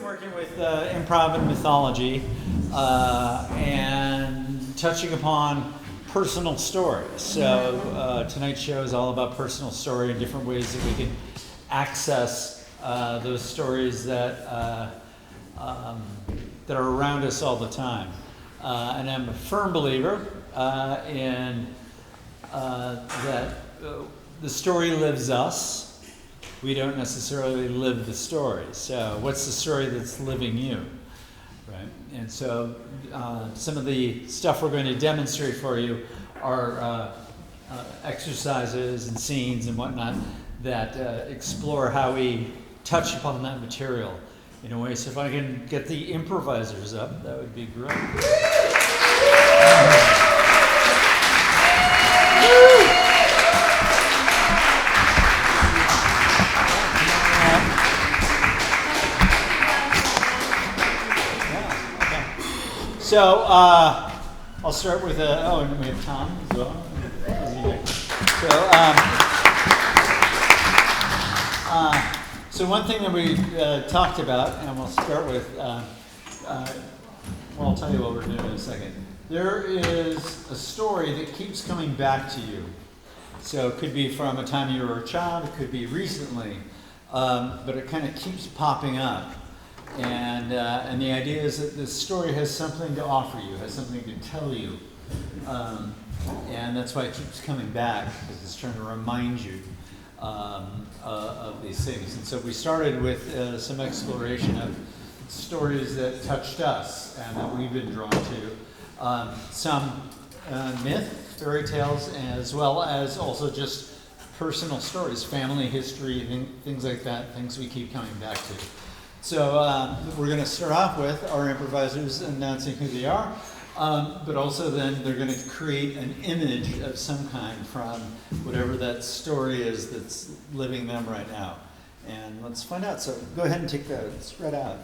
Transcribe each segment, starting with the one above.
working with improv and mythology and touching upon personal stories. So tonight's show is all about personal story and different ways that we can access those stories that that are around us all the time. And I'm a firm believer in that the story lives us. We don't necessarily live the story. So what's the story that's living you, right? And so some of the stuff we're going to demonstrate for you are exercises and scenes and whatnot that explore how we touch upon that material in a way. So if I can get the improvisers up, that would be great. So I'll start with and we have Tom as well. So one thing that we talked about, and we'll start with, I'll tell you what we're doing in a second. There is a story that keeps coming back to you. So it could be from a time you were a child, it could be recently, but it kind of keeps popping up. And the idea is that this story has something to offer you, has something to tell you. And that's why it keeps coming back, because it's trying to remind you of these things. And so we started with some exploration of stories that touched us and that we've been drawn to. Some myth, fairy tales, as well as also just personal stories, family history, things like that, things we keep coming back to. So we're going to start off with our improvisers announcing who they are, but also then they're going to create an image of some kind from whatever that story is that's living them right now. And let's find out. So go ahead and take that spread out.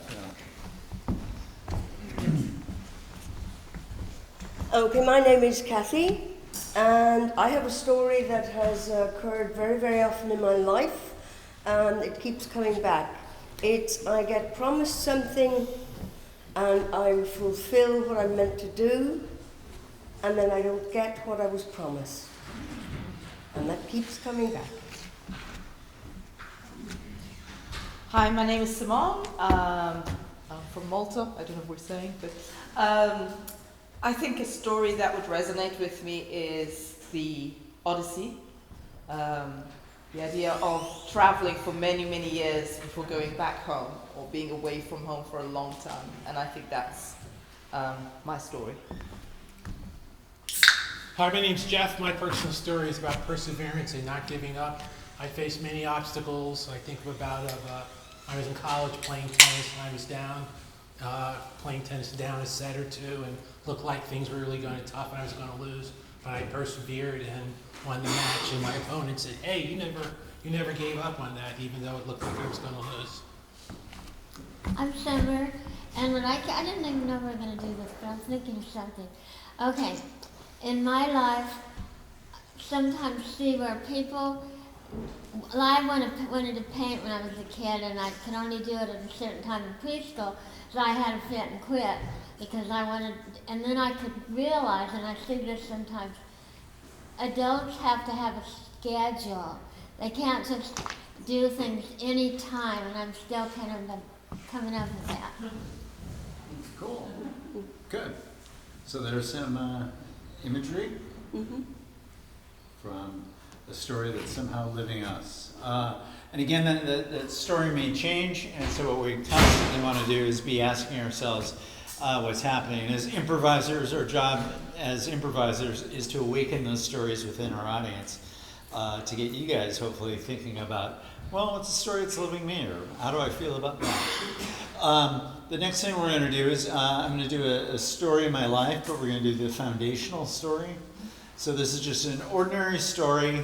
Okay, my name is Kathy, and I have a story that has occurred very, very often in my life, and it keeps coming back. It's I get promised something and I fulfill what I'm meant to do, and then I don't get what I was promised. And that keeps coming back. Hi, my name is Simone. I'm from Malta. I don't know what we're saying, but I think a story that would resonate with me is the Odyssey. The idea of traveling for many, many years before going back home or being away from home for a long time. And I think that's my story. Hi, my name's Jeff. My personal story is about perseverance and not giving up. I faced many obstacles. I think about I was in college playing tennis and I was down, playing tennis down a set or two and looked like things were really going to tough and I was going to lose. But I persevered and won the match, and my opponent said, "Hey, you never gave up on that, even though it looked like I was going to lose." I'm Summer, and I didn't even know we were going to do this, but I was thinking of something. Okay, in my life, sometimes see where people. Well, I wanted to paint when I was a kid, and I could only do it at a certain time in preschool, so I had to fit and quit because I wanted. And then I could realize, and I see this sometimes. Adults have to have a schedule. They can't just do things any time, and I'm still kind of coming up with that. Cool. Good. So there's some imagery from a story that's somehow living us. And again, that story may change, and so what we constantly want to do is be asking ourselves what's happening. As improvisers, our job as improvisers is to awaken those stories within our audience, to get you guys hopefully thinking about, well, what's the story that's living me, or how do I feel about that? The next thing we're going to do is I'm going to do a story in my life, but we're going to do the foundational story. So this is just an ordinary story,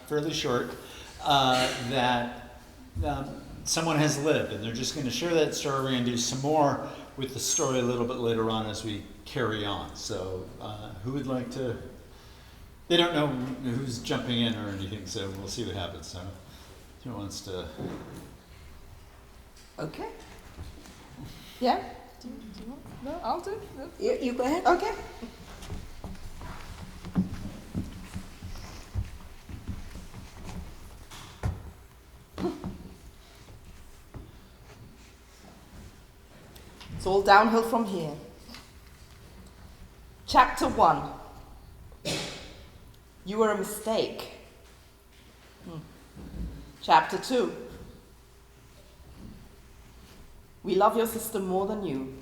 fairly short, that someone has lived, and they're just going to share that story. We're going to do some more with the story a little bit later on as we carry on. So who would like to? They don't know who's jumping in or anything, so we'll see what happens. So who wants to? Okay. Yeah? Do you want? No, I'll do. No. You go ahead. Okay. It's all downhill from here. Chapter 1. You were a mistake. Chapter 2. We love your sister more than you.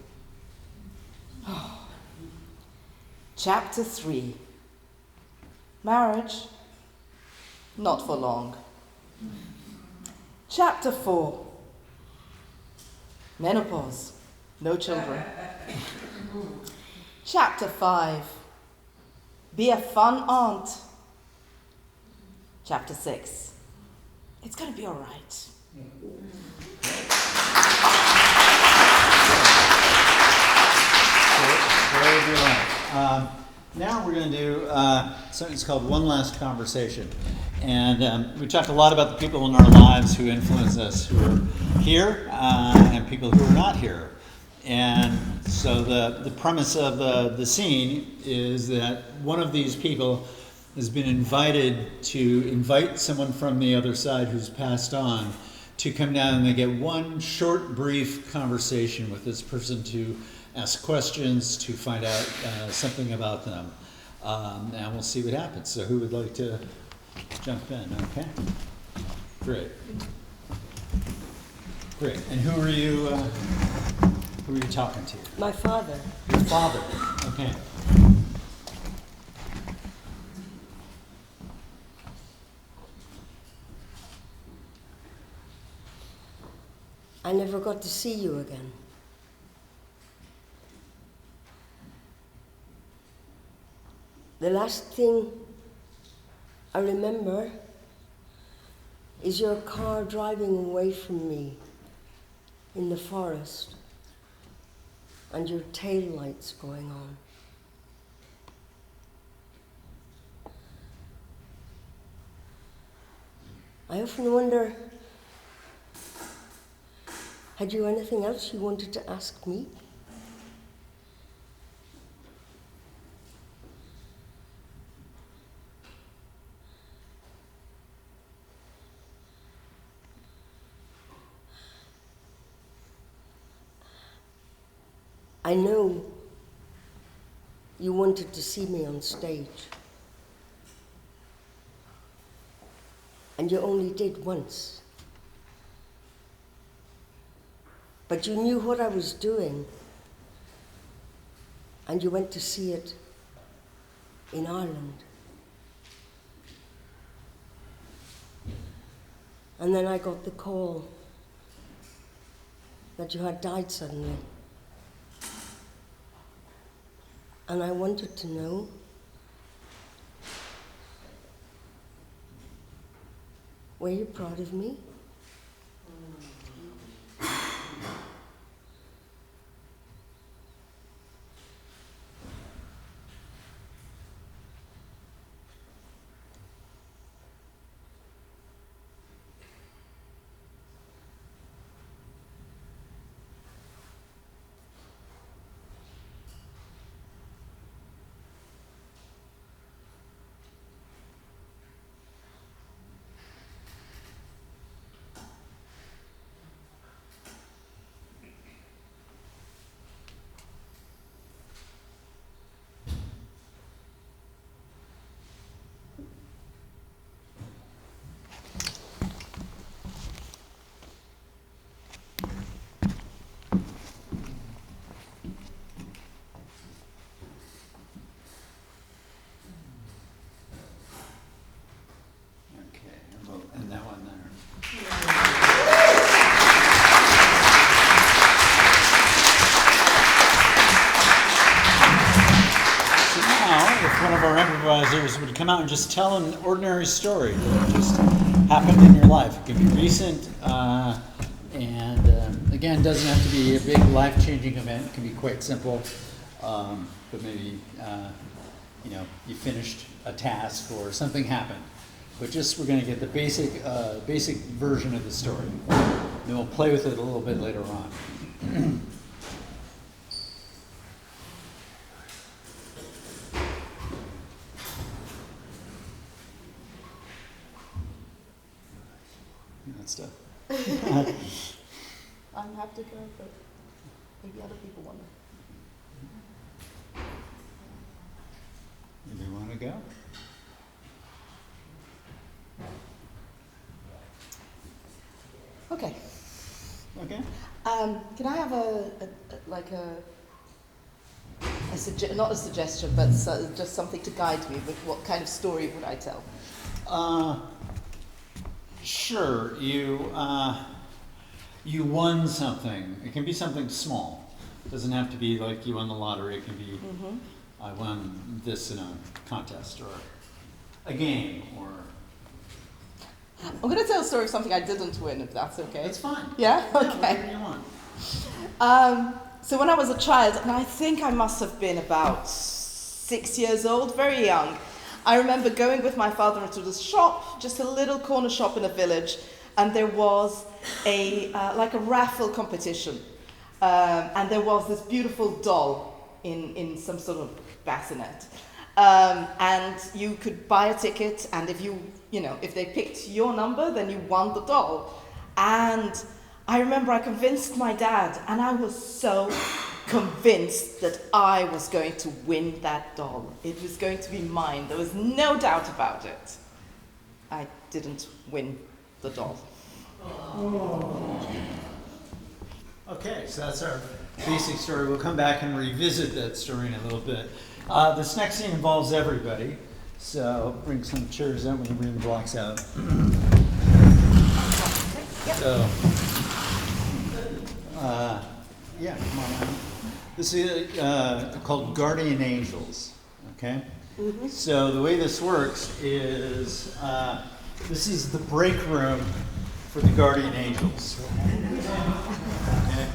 Chapter 3. Marriage. Not for long. Chapter 4. Menopause. No children. Chapter 5. Be a fun aunt. Chapter 6. It's going to be all right. Now we're going to do something that's called One Last Conversation. And we talked a lot about the people in our lives who influence us, who are here and people who are not here. And so the premise of the scene is that one of these people has been invited to invite someone from the other side who's passed on to come down, and they get one short, brief conversation with this person to ask questions, to find out something about them. And we'll see what happens. So who would like to jump in? Okay. Great. Great. And who are you talking to? My father. Your father. Okay. I never got to see you again. The last thing I remember is your car driving away from me in the forest and your tail lights going on. I often wonder, had you anything else you wanted to ask me? I know you wanted to see me on stage, and you only did once. But you knew what I was doing, and you went to see it in Ireland. And then I got the call that you had died suddenly. And I wanted to know, were you proud of me? And that one there. So now, if one of our improvisers would come out and just tell an ordinary story that just happened in your life. It can be recent, and again, doesn't have to be a big life-changing event. It can be quite simple, but maybe you finished a task or something happened. But just we're going to get the basic version of the story. Then we'll play with it a little bit later on. I'm happy to go, but maybe other people want to. You want to go? Okay. Okay. Can I have not a suggestion, but just something to guide me with what kind of story would I tell? Sure. You won something. It can be something small. It doesn't have to be like you won the lottery. It can be I won this in a contest or a game or. I'm going to tell a story of something I didn't win, if that's okay. It's fine. Yeah? Okay. Whatever you want. So when I was a child, and I think I must have been about 6 years old, very young, I remember going with my father into this shop, just a little corner shop in a village, and there was a raffle competition. And there was this beautiful doll in some sort of bassinet. And you could buy a ticket, and if they picked your number, then you won the doll. And I remember I convinced my dad, and I was so convinced that I was going to win that doll. It was going to be mine. There was no doubt about it. I didn't win the doll. Okay, so that's our basic story. We'll come back and revisit that story in a little bit. This next scene involves everybody, so bring some chairs out when you bring the blocks out. So, come on out. This is called Guardian Angels, okay? So the way this works is, this is the break room for the Guardian Angels. Okay?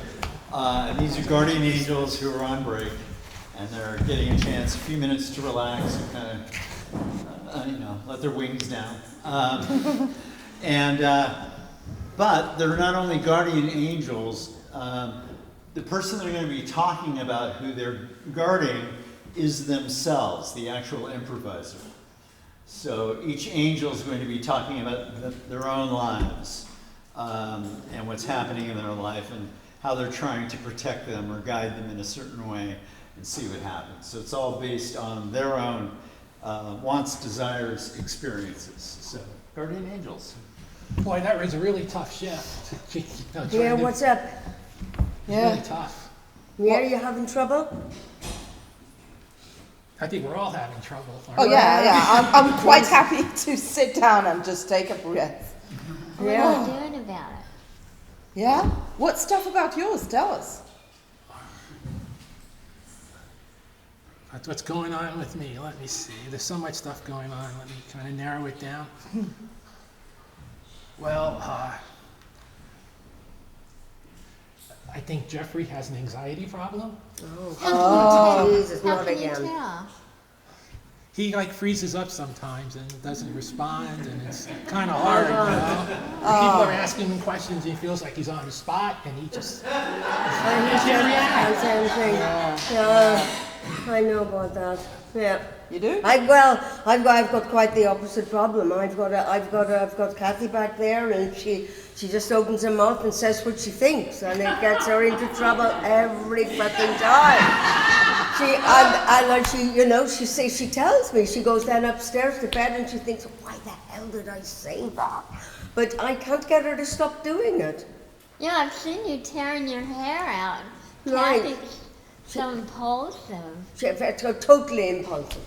And these are Guardian Angels who are on break, and they're getting a chance, a few minutes to relax and kind of, let their wings down. But they're not only Guardian Angels. The person they're going to be talking about, who they're guarding, is themselves, the actual improviser. So each angel is going to be talking about their own lives and what's happening in their life and how they're trying to protect them or guide them in a certain way and see what happens. So it's all based on their own wants, desires, experiences. So Guardian Angels. Boy, that was a really tough shift. Yeah, what's up? Really tough. Yeah, you having trouble? I think we're all having trouble. Oh, yeah. I'm quite happy to sit down and just take a breath. What are you doing about it? Yeah? What stuff about yours? Tell us. That's what's going on with me. Let me see. There's so much stuff going on. Let me kind of narrow it down. Well, I think Jeffrey has an anxiety problem. Oh, Jesus, How not can you again. tell? He freezes up sometimes and doesn't respond, and it's kind of hard, People are asking him questions, and he feels like he's on the spot, and he just can't react. Same thing. Yeah, I know about that. Yeah. You do? I've got quite the opposite problem. I've got Kathy back there, and she just opens her mouth and says what she thinks, and it gets her into trouble every fucking time. She tells me, she goes down upstairs to bed and she thinks, why the hell did I say that? But I can't get her to stop doing it. Yeah, I've seen you tearing your hair out. Right. Kathy's so impulsive. She's totally impulsive.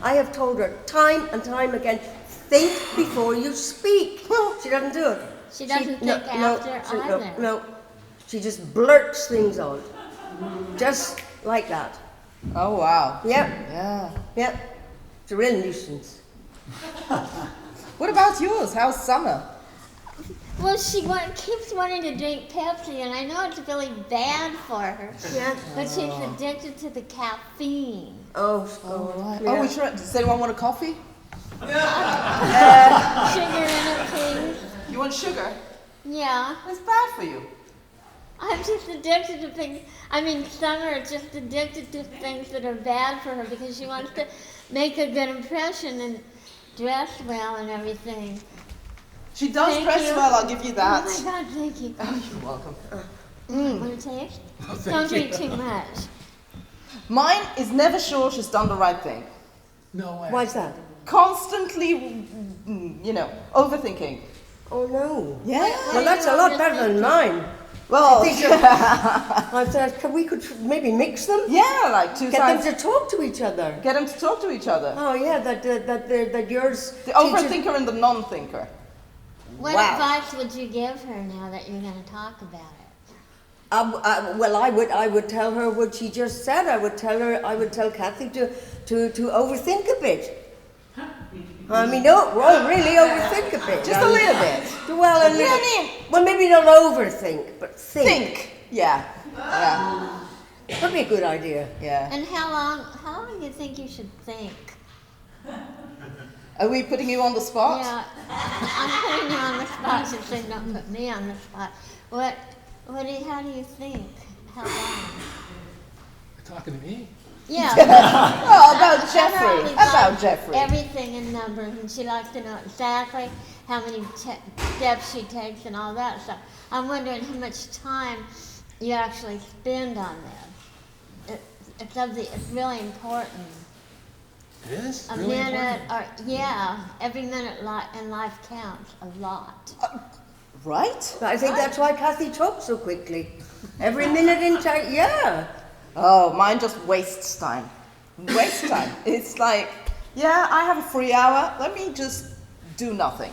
I have told her time and time again, think before you speak. She doesn't do it. She doesn't think after either. No, she just blurts things out. Just like that. Oh, wow. Yep, Yeah. yep. It's a real nuisance. What about yours? How's summer? Well, she keeps wanting to drink Pepsi, and I know it's really bad for her. Yeah. But she's addicted to the caffeine. Oh, Right. yeah. Oh, we should. Does anyone want a coffee? Sugar in it, please. You want sugar? Yeah. It's bad for you. I'm just addicted to things. Summer is just addicted to things that are bad for her because she wants to make a good impression and dress well and everything. She does Thank dress you. well, I'll give you that. Oh my God, thank you. Oh, you're welcome. Want to taste? Don't drink too much. Mine is never sure she's done the right thing. No way. Why's that? Constantly, overthinking. Oh no. Yeah. Well, that's a lot better than mine. Well, I thought we could maybe mix them. yeah, like two Get sides. them to talk to each other. Get them to talk to each other. Oh yeah, that yours. The teaches- overthinker and the non-thinker. What Wow. advice would you give her now that you're going to talk about it? Well, I would tell her what she just said. I would tell Kathy to overthink a bit. I mean, no, really overthink a bit. Just a little bit. Well, a little. Well, maybe not overthink, but think. Think. Yeah. Yeah. That'd be a good idea. Yeah. And how long do you think you should think? Are we putting you on the spot? Yeah, I'm putting you on the spot since they don't put me on the spot. How do you think? How long? You're talking to me? Yeah. Oh, about I've Jeffrey. already About got Jeffrey. Everything in numbers, and she likes to know exactly how many steps she takes and all that stuff. I'm wondering how much time you actually spend on this. It's really important. It is? A Really minute, important? every minute in life counts a lot. Right? I think that's why Kathy talks so quickly. Every minute in time, yeah. Oh, mine just wastes time. Waste time. It's like, yeah, I have a free hour. Let me just do nothing.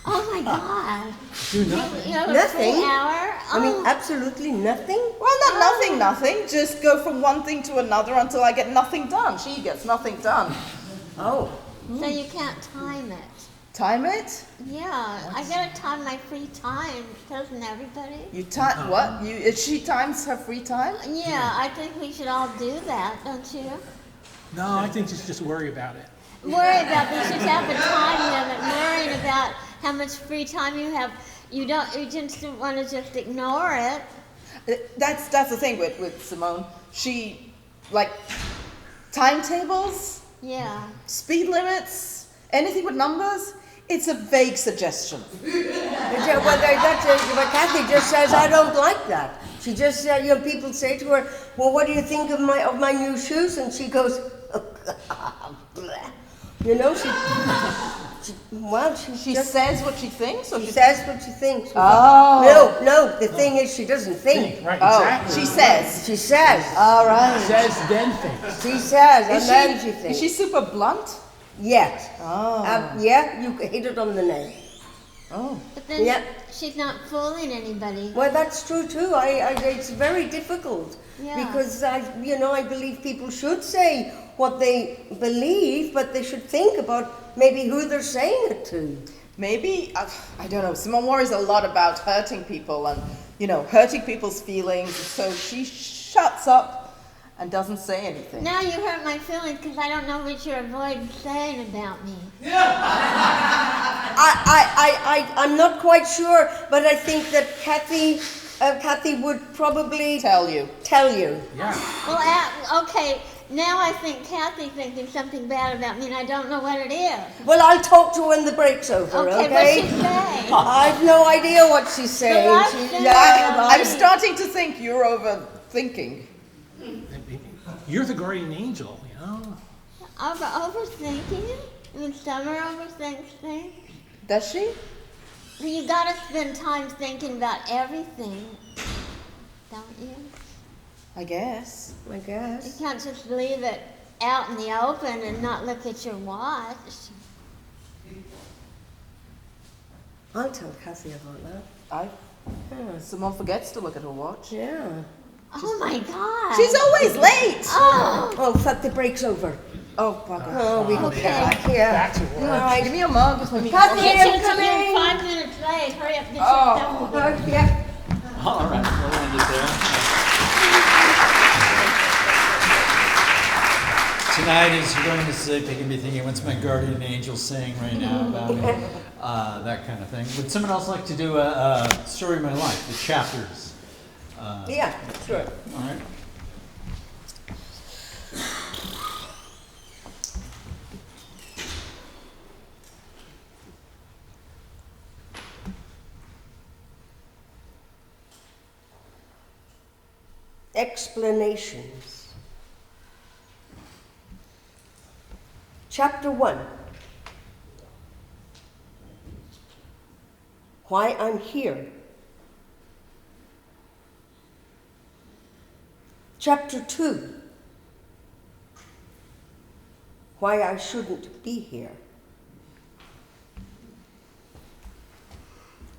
Oh my God! Do nothing. You have a Nothing? free hour? I mean, absolutely nothing. Well, not nothing. Just go from one thing to another until I get nothing done. She gets nothing done. Oh. So you can't time it. Time it? Yeah, I gotta time my free time, doesn't everybody? You time what? She times her free time? Yeah, I think we should all do that, don't you? No, I think just worry about it. Worry about this. You should have a time limit. Worrying about how much free time you have. You just don't want to just ignore it. That's the thing with Simone. She, like, timetables, Yeah. speed limits, anything with numbers, it's a vague suggestion. But Kathy just says, I don't like that. She just said, people say to her, well, what do you think of my new shoes? And she goes, She says what she thinks, or she says what she thinks. Oh. No, the thing is she doesn't think. Right, Oh, exactly. she says. She says. All right. Says then thinks. She says, and Is then she, she is thinks. she super blunt? Yes. Oh. Yeah, you hit it on the nail. Oh. But then Yeah. she's not fooling anybody. Well, that's true too. It's very difficult Yeah. because I believe people should say what they believe, but they should think about maybe who they're saying it to. Maybe, I don't know, Simone worries a lot about hurting people and, hurting people's feelings, so she shuts up and doesn't say anything. Now you hurt my feelings because I don't know what you're avoiding saying about me. I'm not quite sure, but I think that Kathy would probably Tell you. tell you. Yeah. Well, okay, now I think Kathy's thinking something bad about me and I don't know what it is. Well, I'll talk to her when the break's over, Okay, okay? what's she saying? I've no idea what she's saying. Well, I'm She- saying- Yeah, I'm starting to think you're overthinking. You're the guardian angel, Overthinking? I mean, Summer overthinks things. Does she? Well, you gotta spend time thinking about everything, don't you? I guess. I You guess. can't just leave it out in the open and not look at your watch. I'll tell Kathy about that. Simone forgets to look at her watch. Yeah. Oh my God! She's always late! Oh, Oh, fuck, the break's over. Oh, bugger. Oh, we can okay. get back here. Back to All work. right. Give me a mug. Let me Kathy, you're I'm coming. 5 minutes late. Hurry up, get your Oh. stuff together. Yeah. All right, we'll end it there. Tonight, as you're going to sleep, you can be thinking, what's my guardian angel saying right now about me? That kind of thing. Would someone else like to do a story of my life, the chapters? Yeah, sure. All right. explanations. Chapter 1. Why I'm here. Chapter 2. Why I shouldn't be here.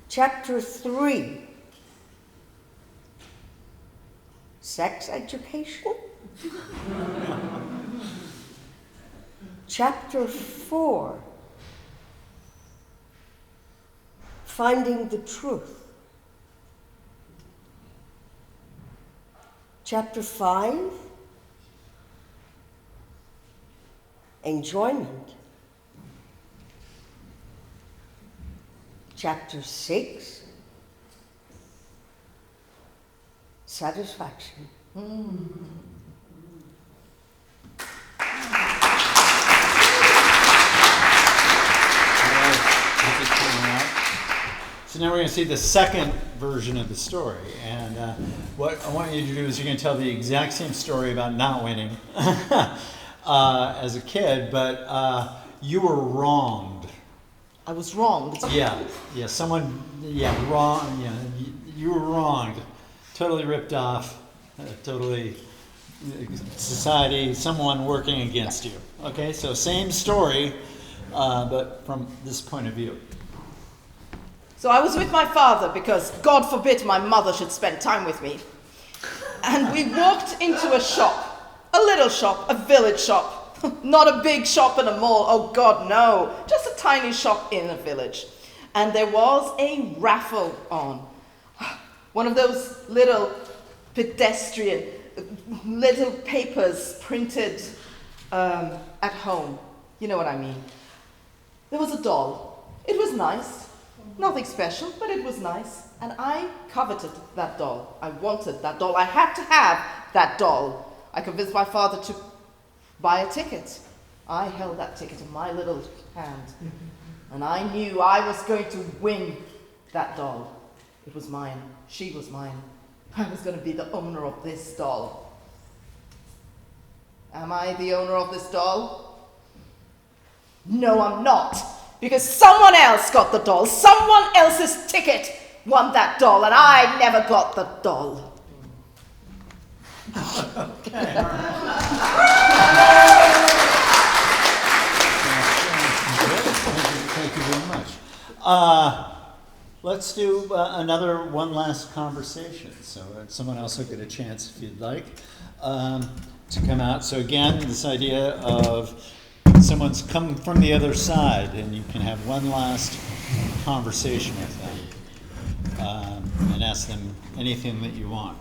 Chapter 3. Sex education. Chapter 4. Finding the truth. Chapter 5. Enjoyment. Chapter 6. Satisfaction. So now we're going to see the second version of the story. And what I want you to do is you're going to tell the exact same story about not winning as a kid, but you were wronged. I was wronged. Wrong. Yeah, you were wronged. Totally ripped off. Totally society, someone working against you. Okay, so same story, but from this point of view. So I was with my father because, God forbid, my mother should spend time with me. And we walked into a shop, a little shop, a village shop. Not a big shop in a mall, oh God, no. Just a tiny shop in a village. And there was a raffle on. One of those little pedestrian, little papers printed at home. You know what I mean. There was a doll. It was nice. Nothing special, but it was nice. And I coveted that doll. I wanted that doll. I had to have that doll. I convinced my father to buy a ticket. I held that ticket in my little hand. And I knew I was going to win that doll. It was mine. She was mine. I was going to be the owner of this doll. Am I the owner of this doll? No, I'm not. Because someone else got the doll. Someone else's ticket won that doll, and I never got the doll. Okay. Thank you very much. Let's do one last conversation. So someone else will get a chance if you'd like to come out. So again, this idea of someone's come from the other side, and you can have one last conversation with them and ask them anything that you want.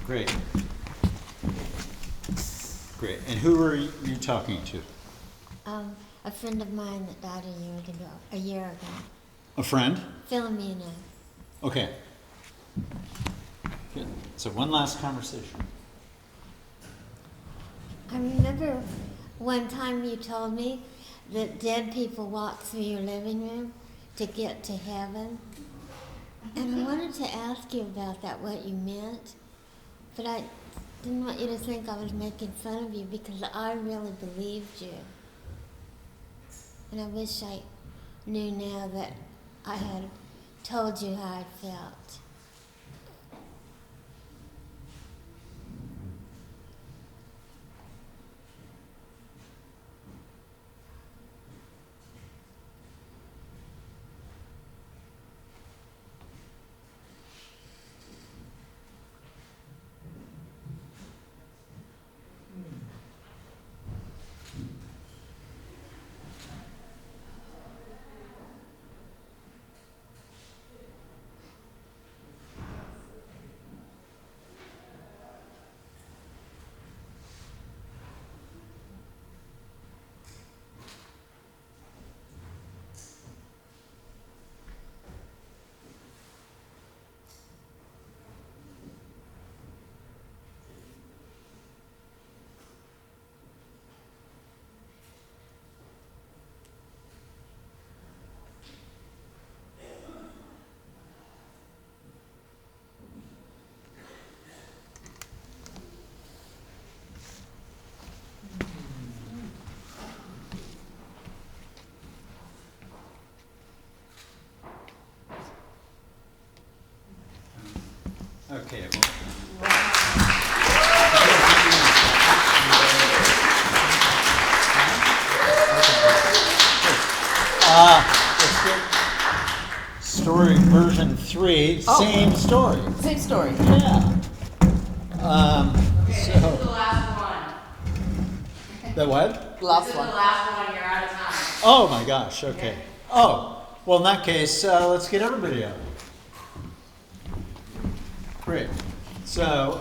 Great. And who are you talking to? A friend of mine that died a year ago. A friend? Philomena. Okay. Good. So one last conversation. I remember one time you told me that dead people walk through your living room to get to heaven. And I wanted to ask you about that, what you meant. But I didn't want you to think I was making fun of you because I really believed you. And I wish I knew now that I had told you how I felt. Okay. Let's get story version 3. Oh. Same story. Same story. Yeah. Okay, this is the last one. The what? Last This is one. the last one, you're out of time. Oh my gosh, okay. Oh, well in that case, let's get everybody up. Great. So,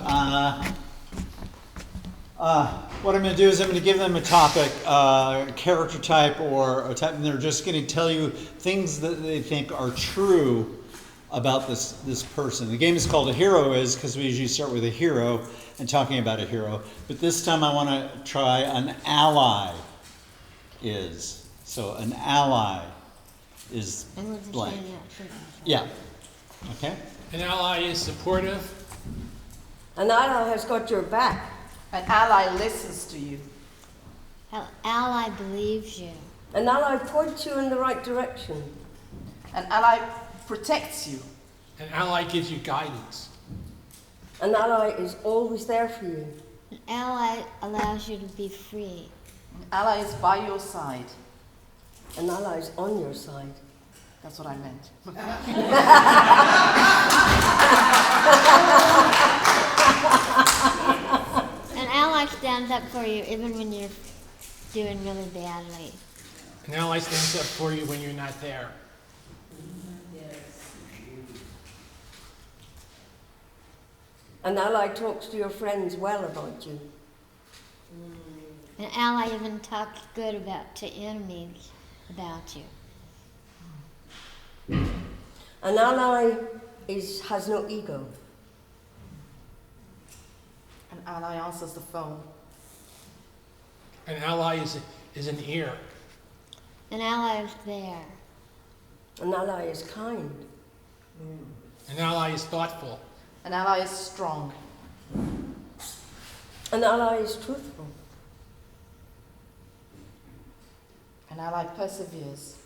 what I'm going to do is I'm going to give them a topic, a character type or a type, and they're just going to tell you things that they think are true about this person. The game is called A Hero Is because we usually start with a hero and talking about a hero. But this time I want to try an ally is. So an ally is And we're just blank. saying that, shouldn't we? Yeah. Okay. An ally is supportive. An ally has got your back. An ally listens to you. An ally believes you. An ally points you in the right direction. An ally protects you. An ally gives you guidance. An ally is always there for you. An ally allows you to be free. An ally is by your side. An ally is on your side. That's what I meant. An ally stands up for you even when you're doing really badly. An ally stands up for you when you're not there. An ally talks to your friends well about you. An ally even talks good about to enemies about you. An ally has no ego. An ally answers the phone. An ally is an ear. An ally is there. An ally is kind. An ally is thoughtful. An ally is strong. An ally is truthful. An ally perseveres.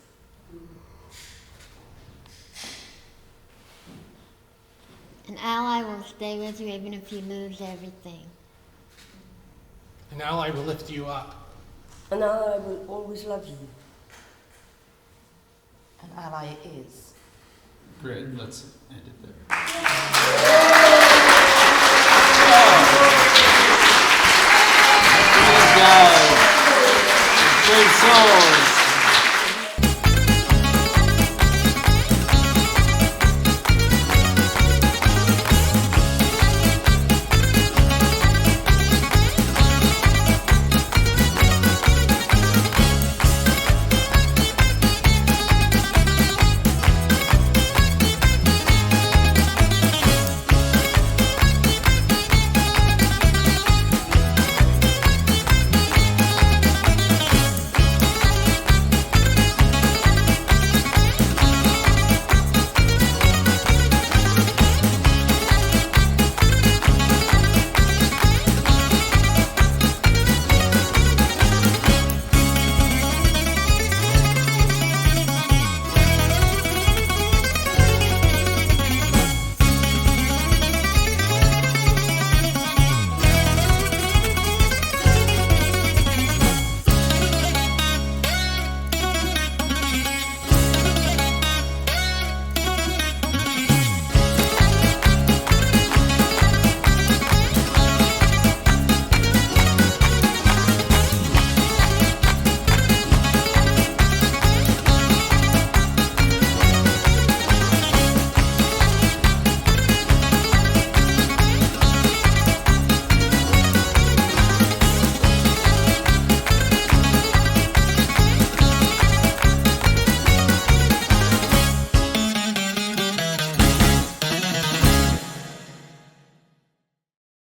An ally will stay with you even if you lose everything. An ally will lift you up. An ally will always love you. An ally is. Great. Let's end it there. These guys. Great solo.